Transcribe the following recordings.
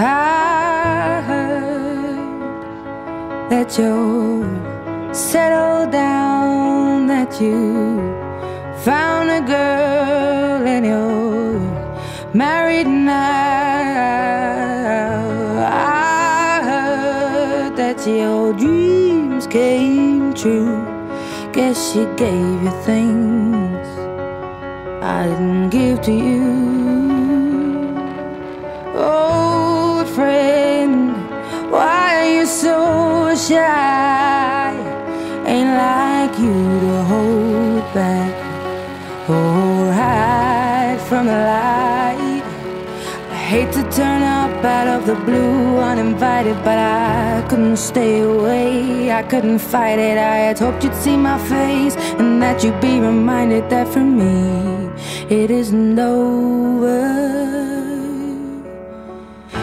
I heard that you're settled down, that you found a girl and you're married now. I heard that your dreams came true. Guess she gave you things I didn't give to you. Old friend, why are you so shy? Ain't like you to hold back or hide from the light. I hate to turn up out of the blue uninvited, but I couldn't stay away, I couldn't fight it. I had hoped you'd see my face and that you'd be reminded that for me it isn't over.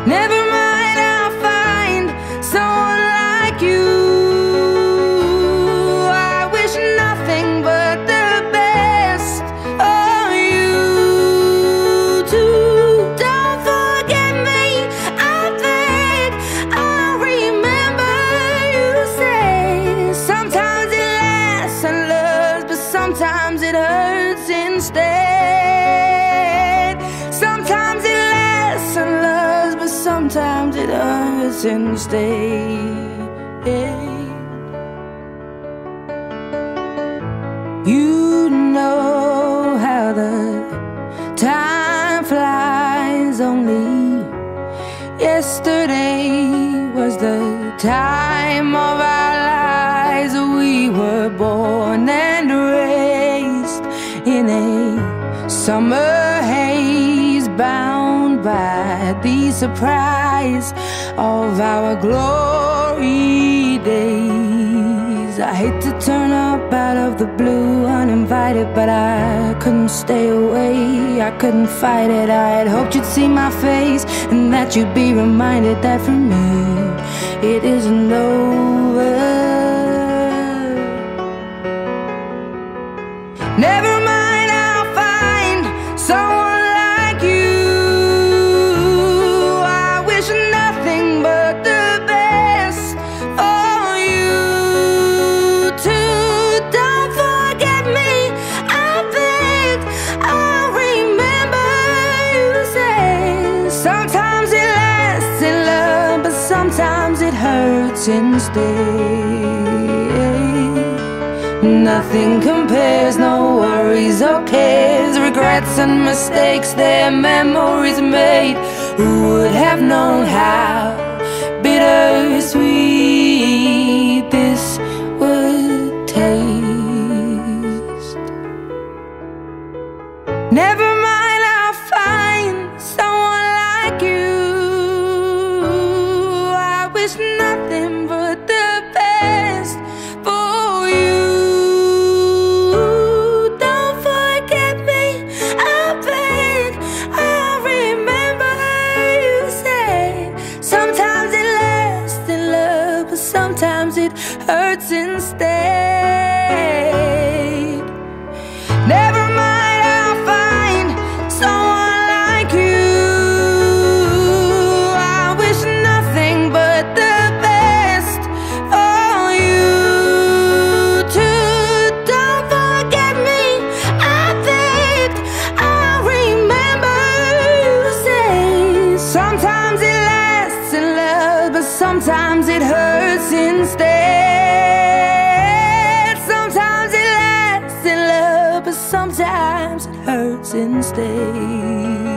Never mind, I'll find someone like you. I wish nothing but the best for you too. Don't forget me, I beg. I'll remember you say sometimes it lasts and loves, but sometimes it hurts instead. Sometimes it lasts and loves, but sometimes it hurts instead. You know how the time flies. Only yesterday was the time of our lives. We were born and raised in a summer haze, bound by the surprise of our glory days. I hate to turn up out of the blue uninvited, but I couldn't stay away, I couldn't fight it. I had hoped you'd see my face and that you'd be reminded that for me it isn't over. Never mind, I'll find someone like you. I wish nothing but the best for you too. Don't forget me, I beg. I'll remember you say sometimes it lasts in love, but sometimes it hurts instead. Nothing compares, no worries or cares, regrets and mistakes, their memories made. Who would have known how bittersweet this would taste? Never mind, I'll find someone like you. I wish nothing but the best for you. Don't forget me, I beg. I'll remember you said sometimes it lasts in love, but sometimes it hurts instead. Never mind, I'll find someone like you. I wish nothing but the best for you too. Don't forget me, I beg. I'll remember you say sometimes it lasts in love, but sometimes it hurts instead. Sometimes it lasts in love, but sometimes it hurts instead.